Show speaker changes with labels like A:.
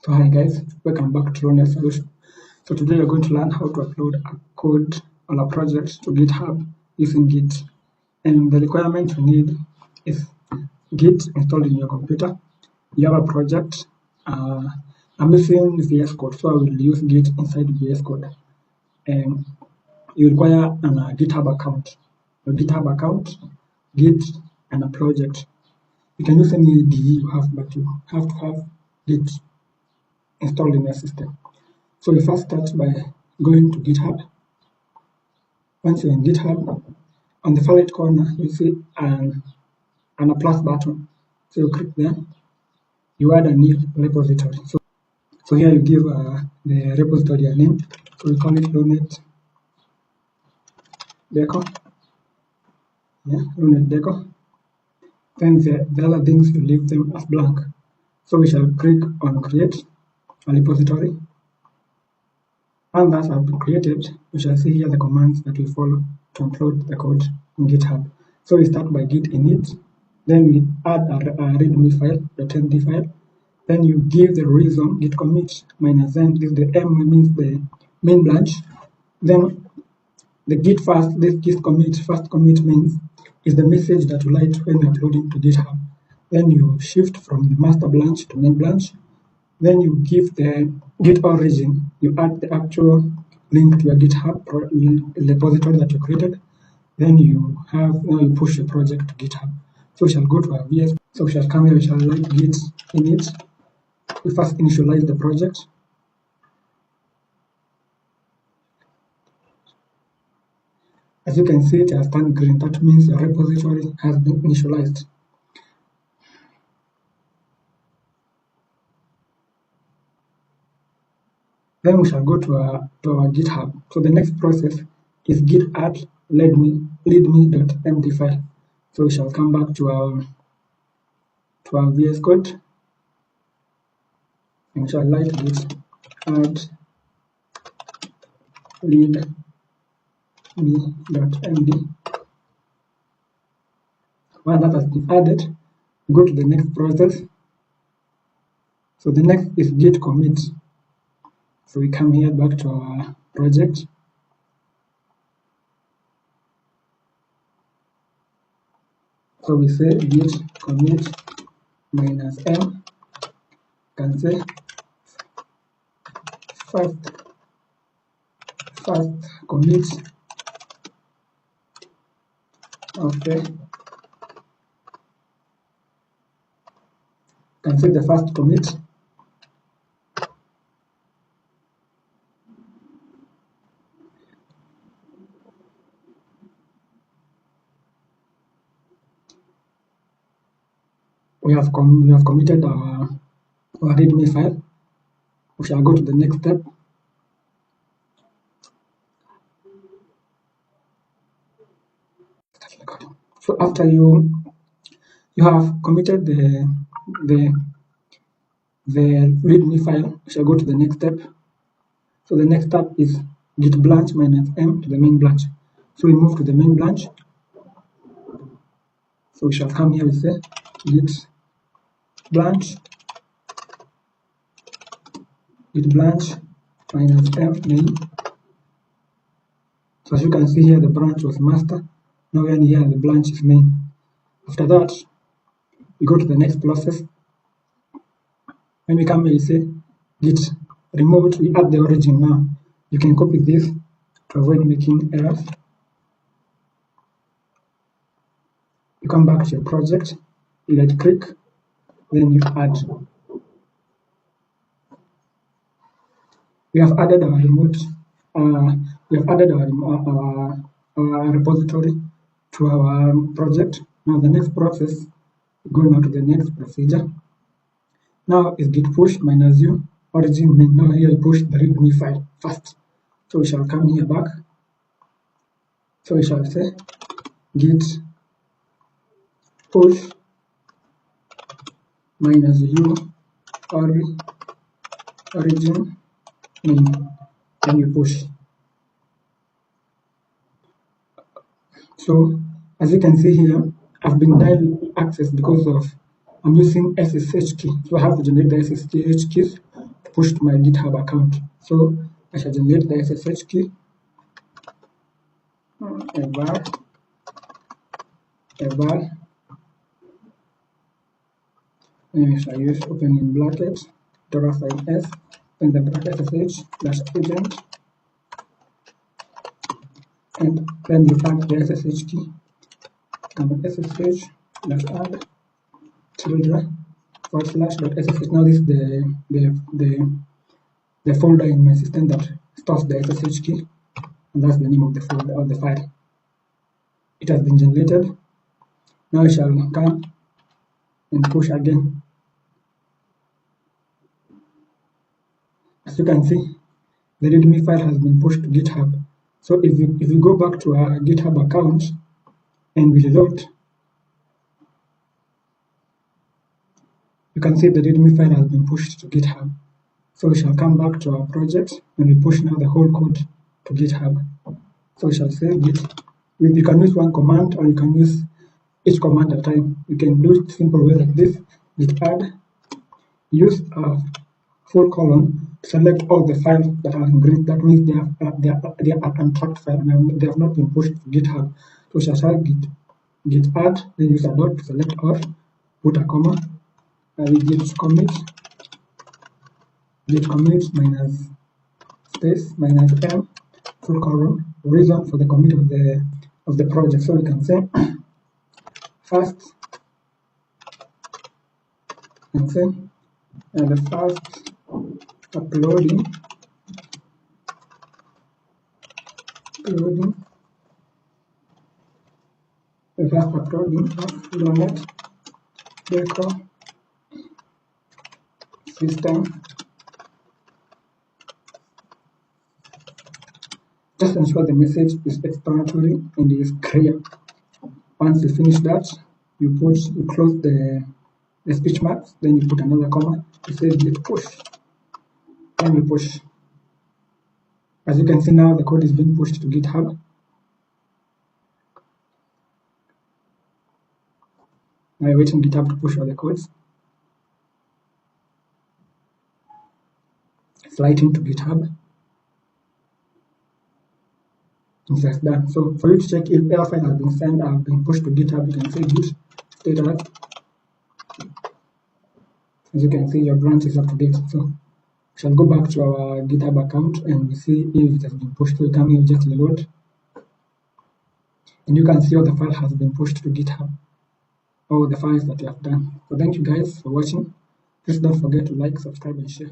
A: So hi guys, welcome back to Learn Solution. So today we're going to learn how to upload a code or a project to GitHub using Git. And the requirement you need is Git installed in your computer. You have a project. I'm using VS Code, so I will use Git inside VS Code. And you require a GitHub account. A GitHub account, Git, and a project. You can use any IDE you have, but you have to have Git installed in your system. So you first start by going to GitHub. Once you're in GitHub, on the far right corner, you see a plus button. So you click there, you add a new repository. So here you give the repository a name. So we call it Lonet Deco. Yeah, Lonet Deco. Then the other things you leave them as blank. So we shall click on create a repository. And that have been created, we shall see here the commands that we follow to upload the code in GitHub. So we start by git init, then we add a readme file, the .md file. Then you give the reason git commit minus n, this the m means the main branch. Then the git first, this git commit, first commit means is the message that you write when you're uploading to GitHub. Then you shift from the master branch to main branch. Then you give the Git origin, you add the actual link to your GitHub repository that you created. Then you push the project to GitHub. So we shall go to our VS. So we shall come here, we shall write git init. We first initialize the project. As you can see, it has turned green. That means your repository has been initialized. Then we shall go to our GitHub. So the next process is git add readme.md file. So we shall come back to our VS Code and we shall write git add readme.md. When that has been added, go to the next process. So the next is git commit. So we come here back to our project. So we say git commit minus m, can say first commit can say the first commit. We have committed our readme file. We shall go to the next step. So after you have committed the readme file, we shall go to the next step. So the next step is git branch minus m to the main branch. So we move to the main branch. So we shall come here, we say git branch minus m main. So as you can see here, the branch was master. Now we are here, the branch is main. After that, we go to the next process. When we come here, we say git remote, we add the origin now. You can copy this to avoid making errors. You come back to your project, you right click, then you add. We have added our remote, we have added our repository to our project. Now the next process, go now to the next procedure. Now is git push minus u origin main. Now here I push the readme file first. So we shall come here back. So we shall say git push minus u origin main, and you push. So as you can see here, I've been denied access because of I'm using SSH key. So I have to generate the SSH keys pushed to my GitHub account. So I shall generate the SSH key, a var, and I shall use open in brackets, $s, then the bracket SSH / agent, and then you add the SSH key, and SSH /add tilde /.ssh. Now this is the folder in my system that stores the SSH key, and that's the name of the folder or the file. It has been generated. Now I shall come and push again. As you can see, the readme file has been pushed to GitHub. So if you go back to our GitHub account and we reload, you can see the readme file has been pushed to GitHub. So we shall come back to our project and we push now the whole code to GitHub. So we shall say git. You can use one command or you can use each command at a time. You can do it simple way like this: git add, use a full colon to select all the files that are in green. That means they are untracked files and they have not been pushed to GitHub. So we shall say git add, then use a dot to select all, put a comma, git commit minus space minus m full colon reason for the commit of the project. So we can say first and the first uploading of Lonet Deco system. Just ensure the message is explanatory and is clear. Once you finish that, you close the speech marks, then you put another comma, you say git push, then you push. As you can see now, the code is being pushed to GitHub. Now you're waiting GitHub to push all the codes. Slide into GitHub. And that's done. So for you to check if your file has been sent or been pushed to GitHub, you can say git status. As you can see, your branch is up to date. So we shall go back to our GitHub account and we see if it has been pushed. So you can just reload, and you can see all the file has been pushed to GitHub, all the files that you have done. So thank you guys for watching. Please don't forget to like, subscribe, and share.